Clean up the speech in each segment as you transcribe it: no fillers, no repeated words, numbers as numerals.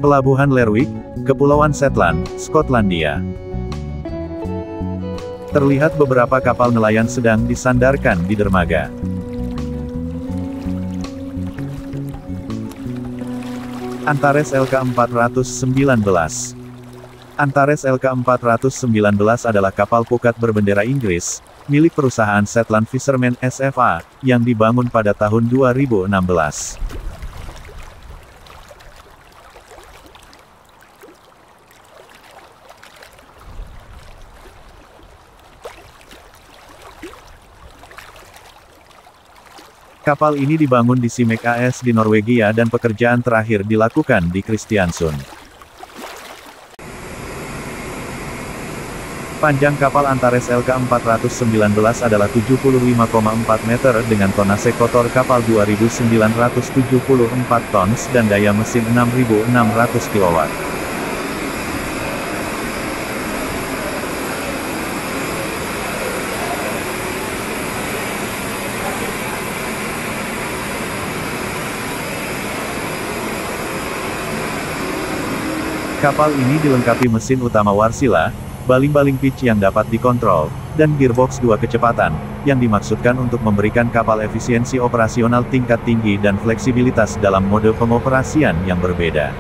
Pelabuhan Lerwick, Kepulauan Shetland, Skotlandia. Terlihat beberapa kapal nelayan sedang disandarkan di dermaga. Antares LK419. Antares LK419 adalah kapal pukat berbendera Inggris, milik perusahaan Shetland Fishermen SFA, yang dibangun pada tahun 2016. Kapal ini dibangun di Simek AS di Norwegia dan pekerjaan terakhir dilakukan di Kristiansund. Panjang kapal Antares LK419 adalah 75,4 meter dengan tonase kotor kapal 2.974 tons dan daya mesin 6.600 kW. Kapal ini dilengkapi mesin utama Wärtsilä, baling-baling pitch yang dapat dikontrol, dan gearbox 2 kecepatan, yang dimaksudkan untuk memberikan kapal efisiensi operasional tingkat tinggi dan fleksibilitas dalam mode pengoperasian yang berbeda.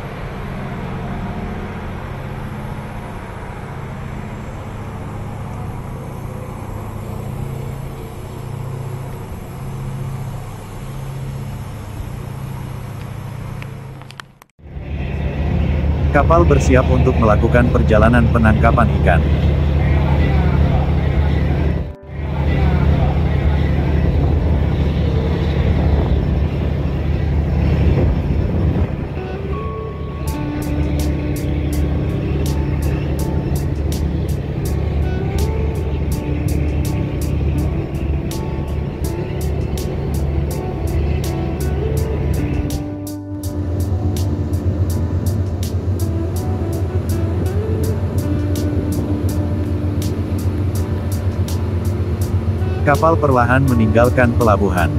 Kapal bersiap untuk melakukan perjalanan penangkapan ikan. Kapal perlahan meninggalkan pelabuhan.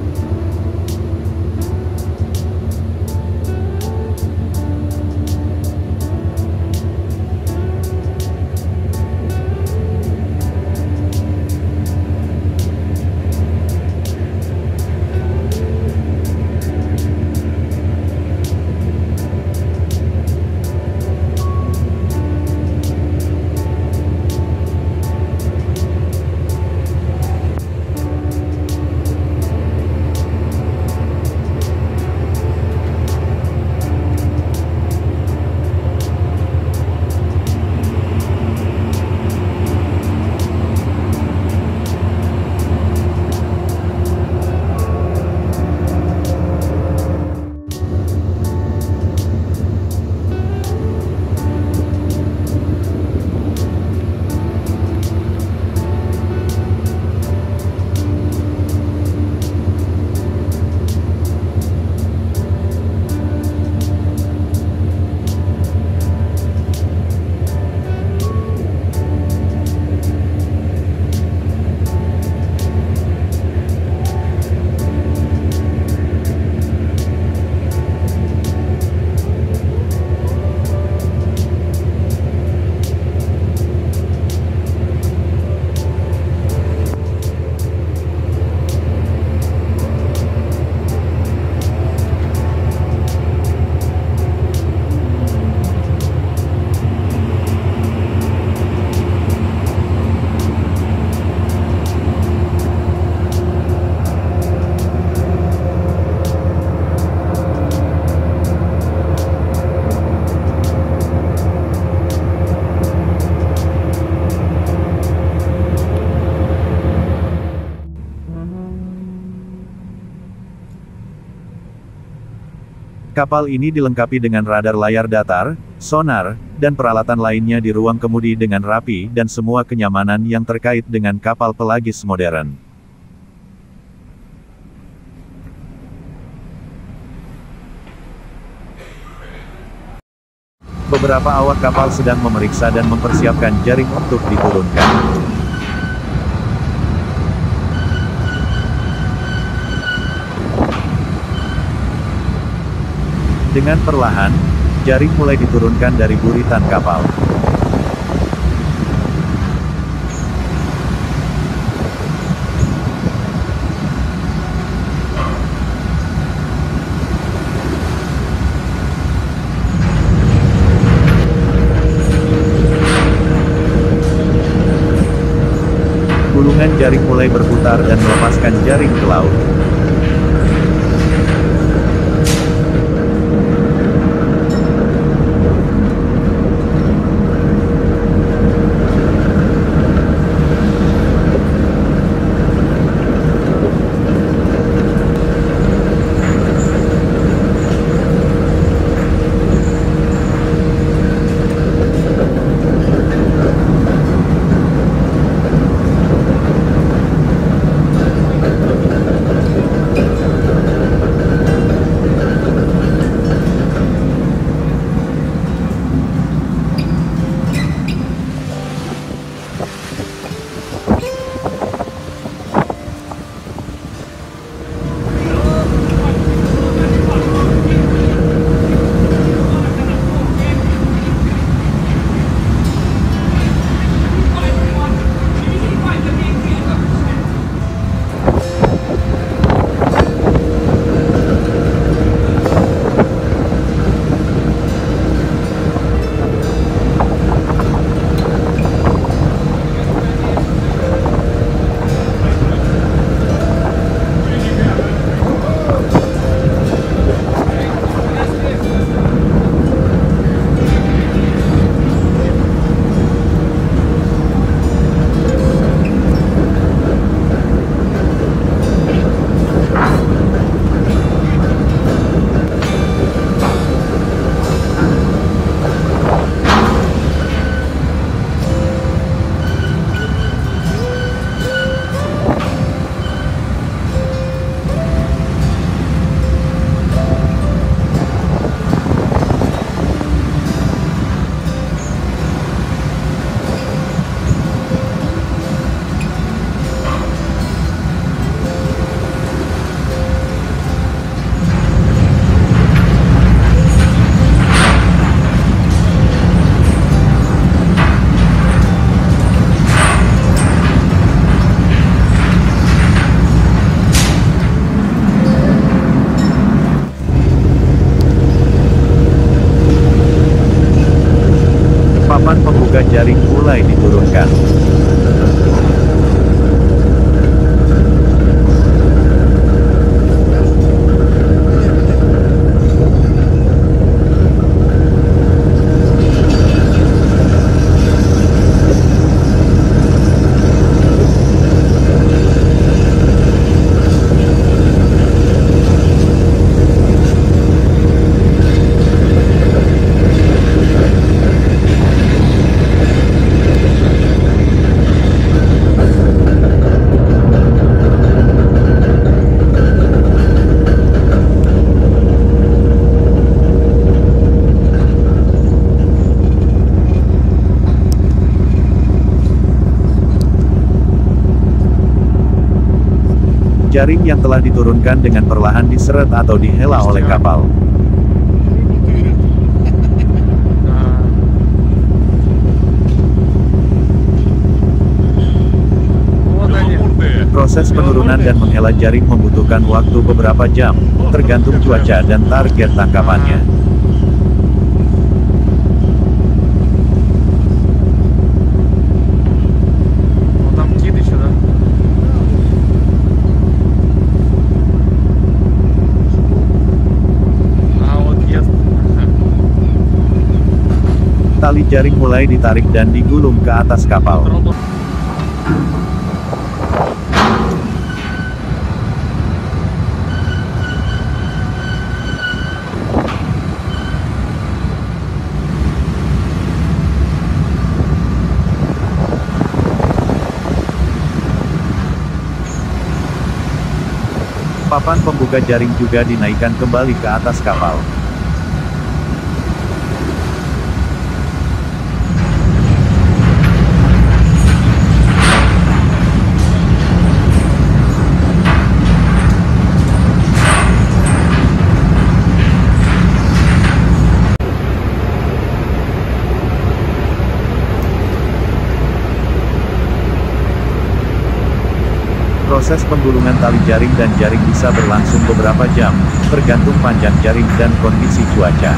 Kapal ini dilengkapi dengan radar layar datar, sonar, dan peralatan lainnya di ruang kemudi dengan rapi dan semua kenyamanan yang terkait dengan kapal pelagis modern. Beberapa awak kapal sedang memeriksa dan mempersiapkan jaring untuk diturunkan. Dengan perlahan, Jaring mulai diturunkan dari buritan kapal. Gulungan jaring mulai berputar dan melepaskan jaring ke laut. Papan pembuka jaring mulai diturunkan. Jaring yang telah diturunkan dengan perlahan diseret atau dihela oleh kapal. Proses penurunan dan menghela jaring membutuhkan waktu beberapa jam, tergantung cuaca dan target tangkapannya. Tali jaring mulai ditarik dan digulung ke atas kapal. Papan pembuka jaring juga dinaikkan kembali ke atas kapal. Proses penggulungan tali jaring dan jaring bisa berlangsung beberapa jam, tergantung panjang jaring dan kondisi cuaca.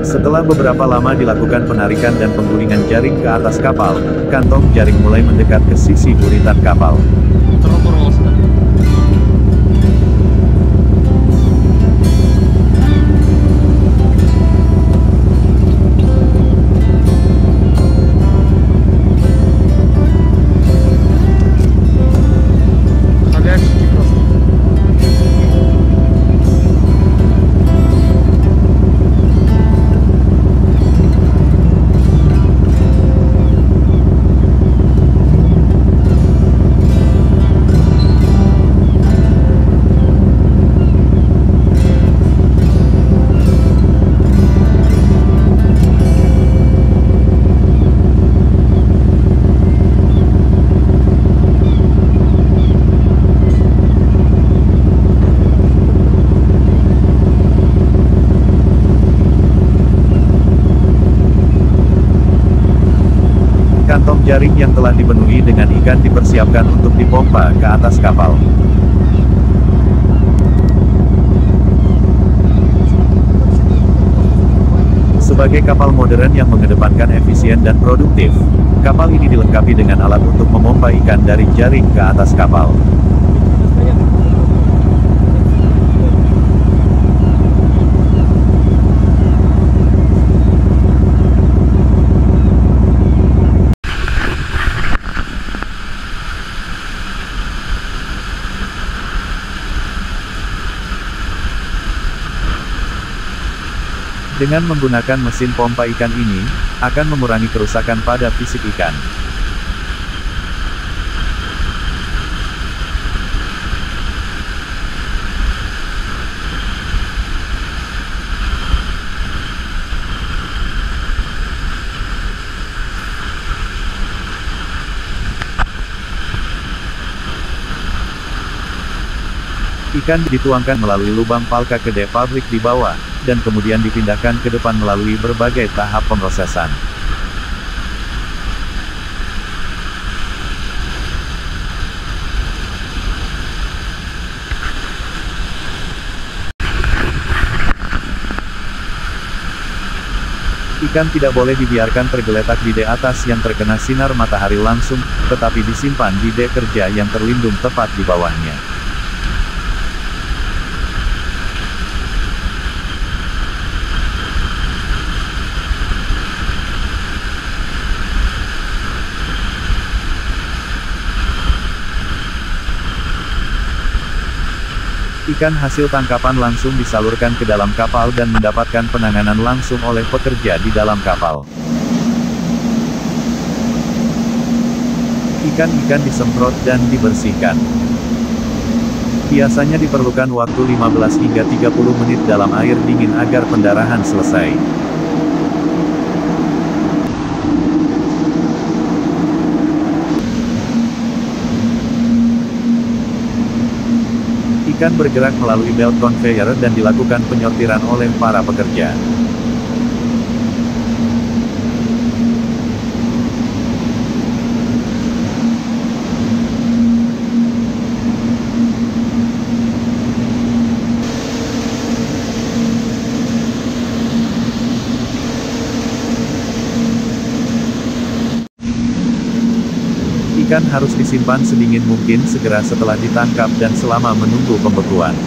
Setelah beberapa lama dilakukan penarikan dan penggulingan jaring ke atas kapal, kantong jaring mulai mendekat ke sisi buritan kapal. Kantong jaring yang telah dipenuhi dengan ikan dipersiapkan untuk dipompa ke atas kapal. Sebagai kapal modern yang mengedepankan efisien dan produktif, kapal ini dilengkapi dengan alat untuk memompa ikan dari jaring ke atas kapal. Dengan menggunakan mesin pompa ikan ini, akan mengurangi kerusakan pada fisik ikan. Ikan dituangkan melalui lubang palka ke defabrik di bawah, dan kemudian dipindahkan ke depan melalui berbagai tahap pemrosesan. Ikan tidak boleh dibiarkan tergeletak di dek atas yang terkena sinar matahari langsung, tetapi disimpan di dek kerja yang terlindung tepat di bawahnya. Ikan hasil tangkapan langsung disalurkan ke dalam kapal dan mendapatkan penanganan langsung oleh pekerja di dalam kapal. Ikan-ikan disemprot dan dibersihkan. Biasanya diperlukan waktu 15 hingga 30 menit dalam air dingin agar pendarahan selesai. Ikan bergerak melalui belt conveyor dan dilakukan penyortiran oleh para pekerja. Ikan harus disimpan sedingin mungkin segera setelah ditangkap dan selama menunggu pembekuan.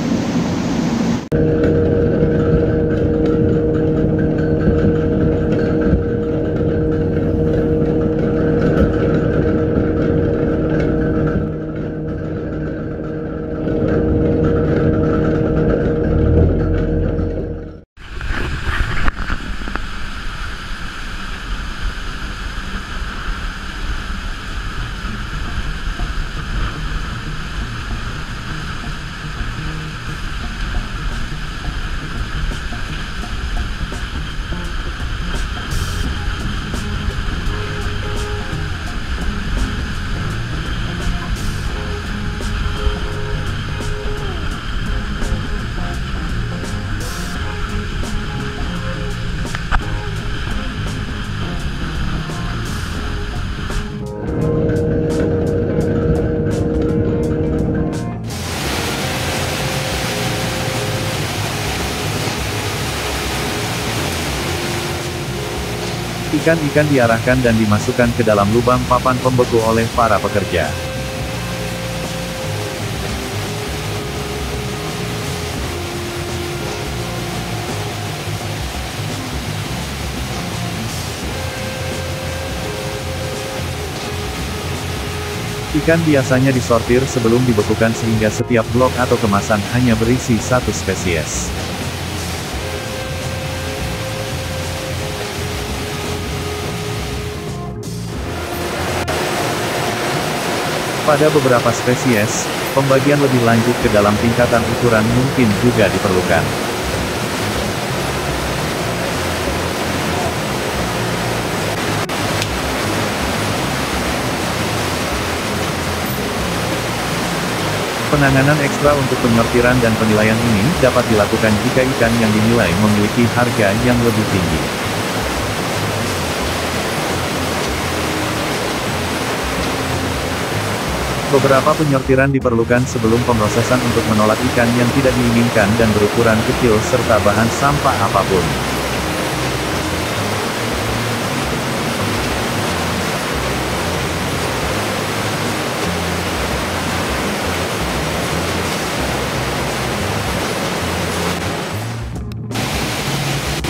Ikan-ikan diarahkan dan dimasukkan ke dalam lubang papan pembeku oleh para pekerja. Ikan biasanya disortir sebelum dibekukan sehingga setiap blok atau kemasan hanya berisi satu spesies. Pada beberapa spesies, pembagian lebih lanjut ke dalam tingkatan ukuran mungkin juga diperlukan. Penanganan ekstra untuk penyortiran dan penilaian ini dapat dilakukan jika ikan yang dinilai memiliki harga yang lebih tinggi. Beberapa penyortiran diperlukan sebelum pemrosesan untuk menolak ikan yang tidak diinginkan dan berukuran kecil serta bahan sampah apapun.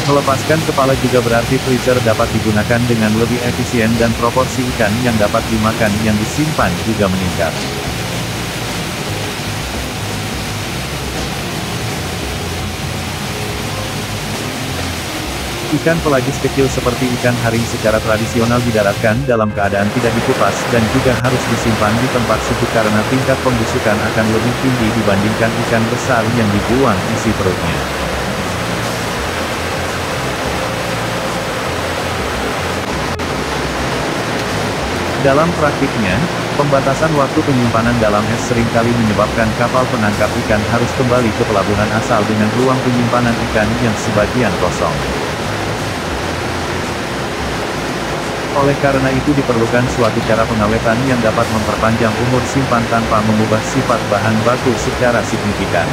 Melepaskan kepala juga berarti freezer dapat digunakan dengan lebih efisien dan proporsi ikan yang dapat dimakan yang disimpan juga meningkat. Ikan pelagis kecil seperti ikan haring secara tradisional didaratkan dalam keadaan tidak dikupas dan juga harus disimpan di tempat sejuk karena tingkat pembusukan akan lebih tinggi dibandingkan ikan besar yang dibuang isi perutnya. Dalam praktiknya, pembatasan waktu penyimpanan dalam es seringkali menyebabkan kapal penangkap ikan harus kembali ke pelabuhan asal dengan ruang penyimpanan ikan yang sebagian kosong. Oleh karena itu diperlukan suatu cara pengawetan yang dapat memperpanjang umur simpan tanpa mengubah sifat bahan baku secara signifikan.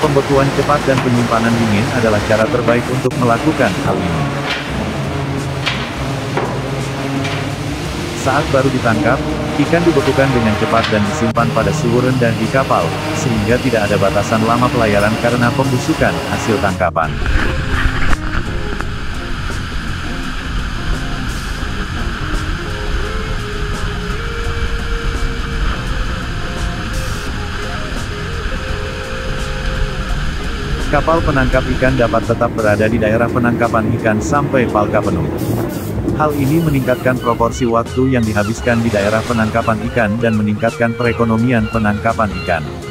Pembekuan cepat dan penyimpanan dingin adalah cara terbaik untuk melakukan hal ini. Saat baru ditangkap, ikan dibekukan dengan cepat dan disimpan pada suhu rendah di kapal, sehingga tidak ada batasan lama pelayaran karena pembusukan hasil tangkapan. Kapal penangkap ikan dapat tetap berada di daerah penangkapan ikan sampai palka penuh. Hal ini meningkatkan proporsi waktu yang dihabiskan di daerah penangkapan ikan dan meningkatkan perekonomian penangkapan ikan.